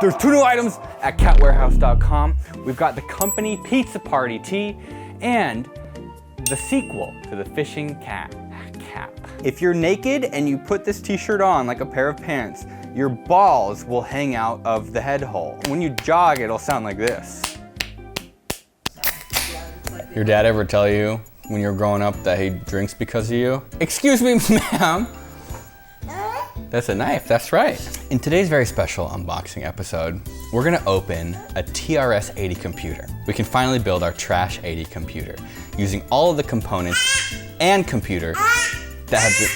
There's 2 new items at catwarehouse.com. We've got the company pizza party tee and the sequel to the fishing cat cap. If you're naked and you put this t-shirt on like a pair of pants, your balls will hang out of the head hole. When you jog, it'll sound like this. Your dad ever tell you when you're growing up that he drinks because of you? Excuse me, ma'am. That's a knife, that's right. In today's very special unboxing episode, we're gonna open a TRS-80 computer. We can finally build our Trash 80 computer using all of the components and computer that have been...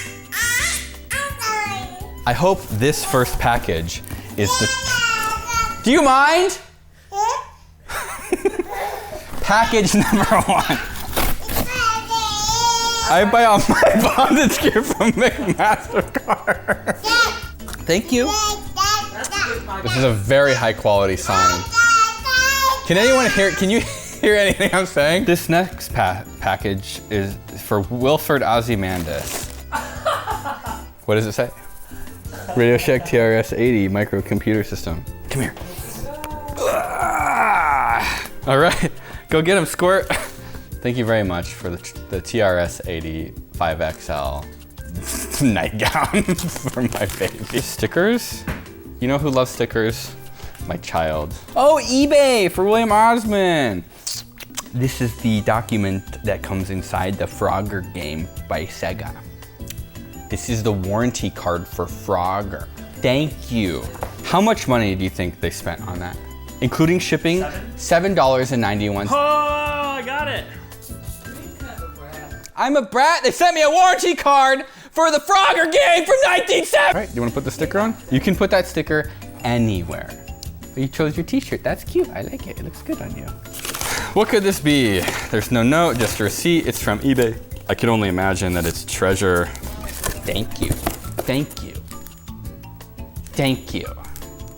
I hope this first package is the... Do you mind? Package number 1. I buy all my bondage gear from McMastercard. Thank you. This is a very high quality sign. Can anyone hear, can you hear anything I'm saying? This next package is for Wilford Ozymandias. What does it say? Radio Shack TRS-80 microcomputer system. Come here. All right, go get him, Squirt. Thank you very much for the TRS-80 5XL nightgown for my baby. Stickers? You know who loves stickers? My child. Oh, eBay for William Osman. This is the document that comes inside the Frogger game by Sega. This is the warranty card for Frogger. Thank you. How much money do you think they spent on that? Including shipping, $7.91. Oh, I got it. I'm a brat. They sent me a warranty card for the Frogger game from 1970. All right, do you want to put the sticker on? You can put that sticker anywhere. You chose your t-shirt. That's cute. I like it. It looks good on you. What could this be? There's no note, just a receipt. It's from eBay. I can only imagine that it's treasure. Thank you. Thank you. Thank you.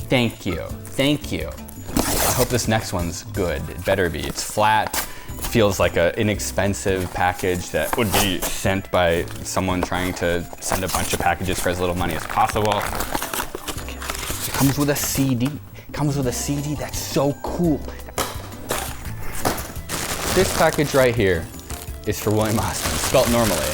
Thank you. Thank you. I hope this next one's good. It better be. It's flat. Feels like an inexpensive package that would be sent by someone trying to send a bunch of packages for as little money as possible. It comes with a CD. It comes with a CD. That's so cool. This package right here is for William Osman, spelled normally.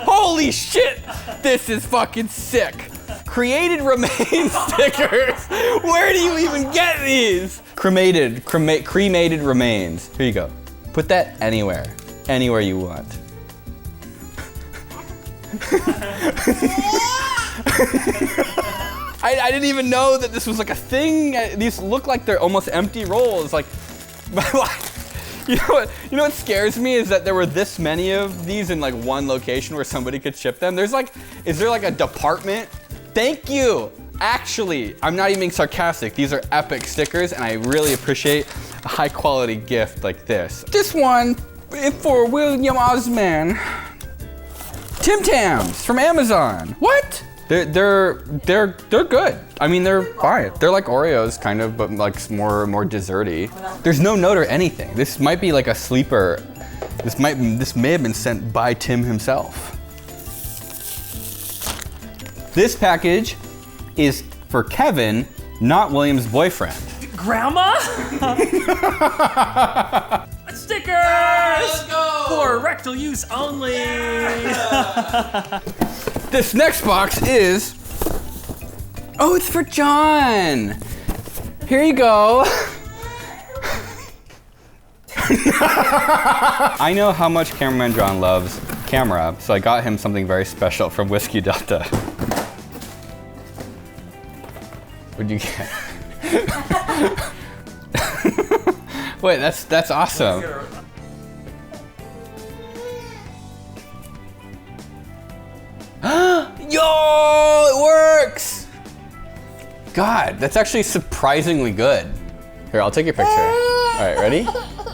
Holy shit! This is fucking sick. Created remains stickers. Where do you even get these? Cremated remains. Here you go. Put that anywhere you want. I didn't even know that this was like a thing. These look like they're almost empty rolls. Like, you know what scares me is that there were this many of these in like one location where somebody could ship them. Is there like a department? Thank you. Actually, I'm not even being sarcastic. These are epic stickers and I really appreciate a high quality gift like this. This one for William Osman. Tim Tams from Amazon. What? They're good. I mean, they're fine. They're like Oreos kind of, but like more desserty. There's no note or anything. This might be like a sleeper. This may have been sent by Tim himself. This package is for Kevin, not William's boyfriend. Grandma? Stickers! Let's go! For rectal use only. This next box is, oh, it's for John. Here you go. I know how much cameraman John loves camera, so I got him something very special from Whiskey Delta. What'd you get? Wait, that's awesome. Yo, it works! God, that's actually surprisingly good. Here, I'll take your picture. All right, ready?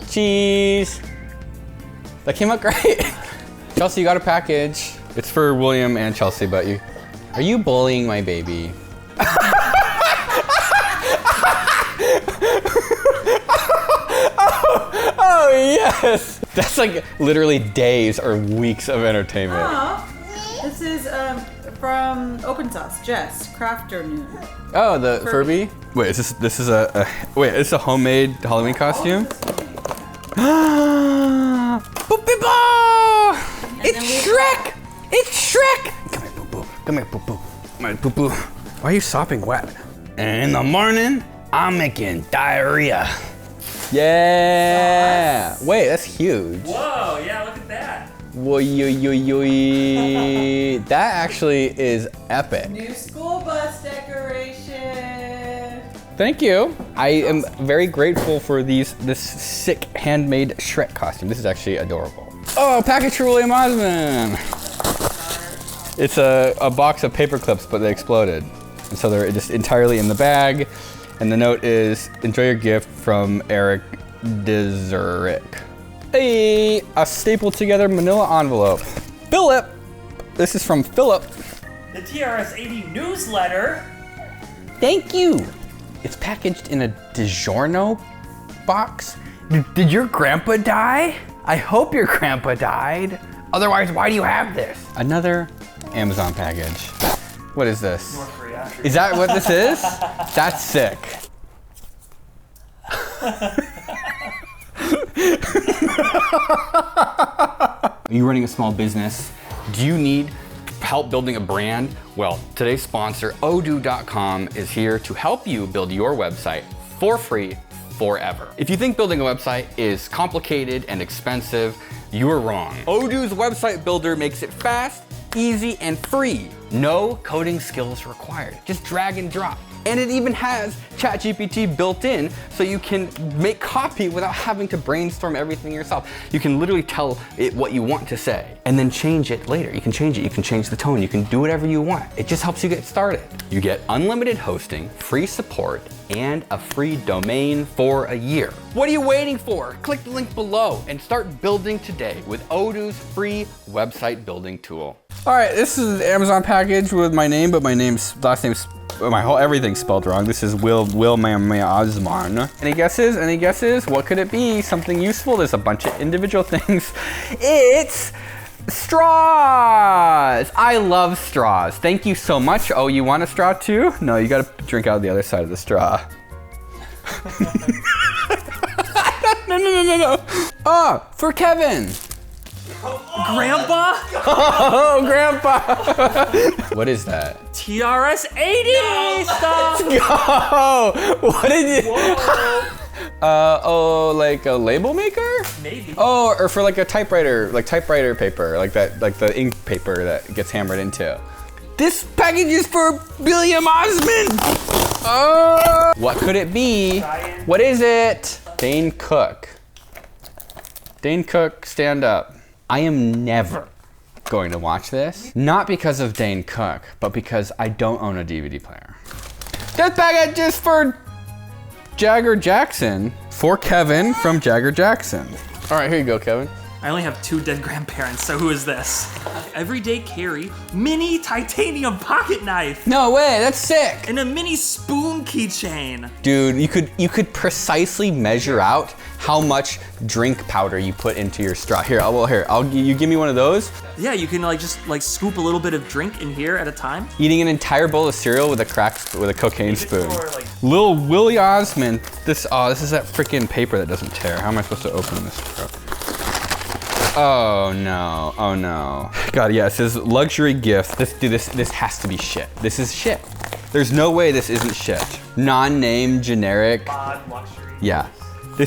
Cheese. That came out great. Chelsea, you got a package. It's for William and Chelsea, but are you bullying my baby? Oh yes! That's like literally days or weeks of entertainment. Aww. this is from Open Sauce, Jess, Crafter Noon. Oh, the Furby? Wait, is this is a wait, is this a homemade Halloween costume? Boopy boo! It's Shrek! It's Shrek! Come here, boo boo. Come here, boo boo. Come here, boo boo. Why are you sopping wet? And in the morning, I'm making diarrhea. Yeah! Wait, that's huge. Whoa, yeah, look at that. Whoa, yo, yo, yo. That actually is epic. New school bus decoration. Thank you. I am very grateful for this sick handmade Shrek costume. This is actually adorable. Oh, package for William Osmond. It's a box of paper clips, but they exploded. And so they're just entirely in the bag. And the note is, enjoy your gift from Eric Dizeric. Hey, a stapled together manila envelope. Philip, this is from Philip. The TRS-80 newsletter. Thank you. It's packaged in a DiGiorno box. Did your grandpa die? I hope your grandpa died. Otherwise, why do you have this? Another Amazon package. What is this? North Korea. Is that what this is? That's sick. Are you running a small business? Do you need help building a brand? Well, today's sponsor, odoo.com, is here to help you build your website for free forever. If you think building a website is complicated and expensive, you're wrong. Odoo's website builder makes it fast, easy, and free. No coding skills required. Just drag and drop. And it even has ChatGPT built in, so you can make copy without having to brainstorm everything yourself. You can literally tell it what you want to say and then change it later. You can change it, you can change the tone, you can do whatever you want. It just helps you get started. You get unlimited hosting, free support, and a free domain for a year. What are you waiting for? Click the link below and start building today with Odoo's free website building tool. All right, this is an Amazon package with my name, but my last name's everything's spelled wrong. This is Will Osman. Any guesses? Any guesses? What could it be? Something useful? There's a bunch of individual things. It's straws. I love straws. Thank you so much. Oh, you want a straw too? No, you gotta drink out of the other side of the straw. No. Oh, for Kevin. Grandpa? Oh, Grandpa. What is that? TRS-80 stuff. Oh, what did you? Oh, like a label maker? Maybe. Oh, or for like a typewriter, like typewriter paper, like that, like the ink paper that gets hammered into. This package is for William Osmond. Oh, what could it be? What is it? Dane Cook. Dane Cook, stand up. I am never going to watch this, not because of Dane Cook, but because I don't own a DVD player. This package is for Jagger Jackson, for Kevin from Jagger Jackson. All right, here you go, Kevin. I only have 2 dead grandparents, so who is this? Everyday carry, mini titanium pocket knife. No way, that's sick. And a mini spoon keychain. Dude, you could precisely measure out how much drink powder you put into your straw. Here, you give me one of those. Yeah, you can just scoop a little bit of drink in here at a time. Eating an entire bowl of cereal with a cocaine spoon. For, Lil Willie Osmond. This is that freaking paper that doesn't tear. How am I supposed to open this? Oh no, oh no. God, yeah, it says luxury gift. This has to be shit. This is shit. There's no way this isn't shit. Non-name, generic. Odd luxury. Yeah. Boy,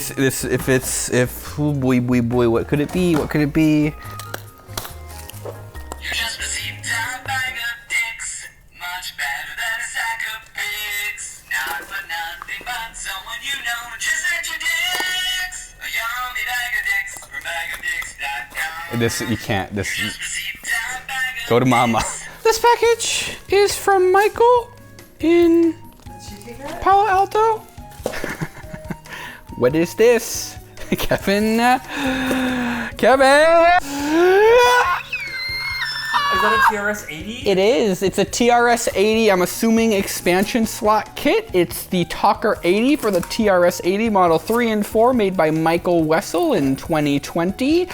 what could it be? What could it be? You just received a bag of dicks, much better than a sack of pigs. Not for nothing, but someone you know just sent you dicks. A yummy bag of dicks from bagofdicks.com. You can't. You just received a bag of Go to mama. This package is from Michael in Palo Alto. What is this? Kevin? Kevin! Is that a TRS-80? It is. It's a TRS-80, I'm assuming, expansion slot kit. It's the Talker 80 for the TRS-80 Model 3 and 4 made by Michael Wessel in 2020.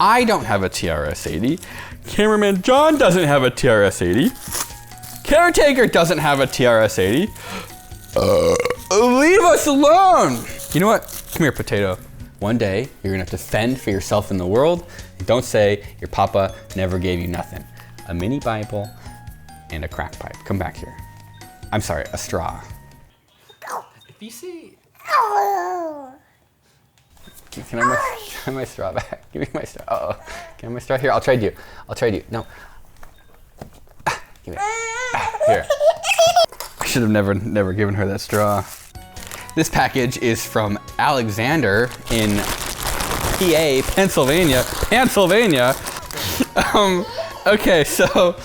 I don't have a TRS-80. Cameraman John doesn't have a TRS-80. Caretaker doesn't have a TRS-80. Leave us alone! You know what? Come here, Potato. One day, you're gonna have to fend for yourself in the world. And don't say your papa never gave you nothing. A mini Bible and a crack pipe. Come back here. I'm sorry, a straw. If you see... Can I have my straw back? Give me my straw. Uh-oh. Can I have my straw? Here, I'll trade you. I'll trade you. No. Give me it. Here. I should have never given her that straw. This package is from Alexander in PA, Pennsylvania. Okay, so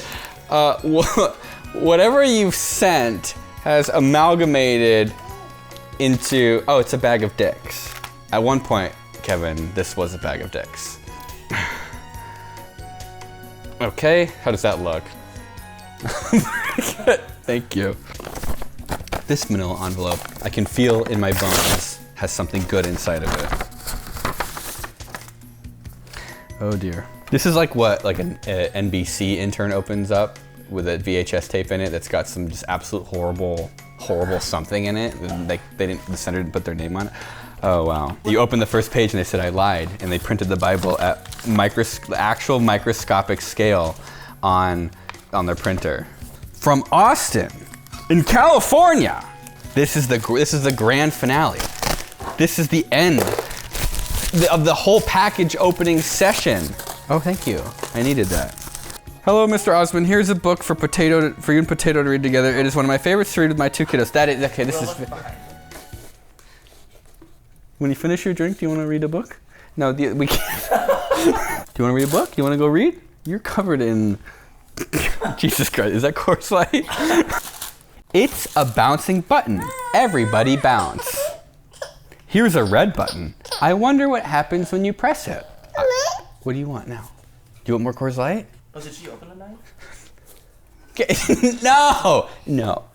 whatever you've sent has amalgamated into, oh, it's a bag of dicks. At one point, Kevin, this was a bag of dicks. Okay, how does that look? Thank you. This manila envelope, I can feel in my bones, has something good inside of it. Oh dear. This is like what, like an NBC intern opens up with a VHS tape in it that's got some just absolute horrible something in it. Like the center didn't put their name on it. Oh wow. You open the first page and they said I lied, and they printed the Bible at actual microscopic scale on their printer. From Austin, in California. This is the grand finale. This is the end of the whole package opening session. Oh, thank you. I needed that. Hello, Mr. Osmond. Here's a book for you and Potato to read together. It is one of my favorites to read with my two kiddos. That is okay. This is. When you finish your drink, do you want to read a book? No, we can't. Do you want to read a book? You want to go read? You're covered in. Jesus Christ, is that Coors Light? It's a bouncing button. Everybody bounce. Here's a red button. I wonder what happens when you press it. What do you want now? Do you want more Coors Light? Oh, did she open a knife? No.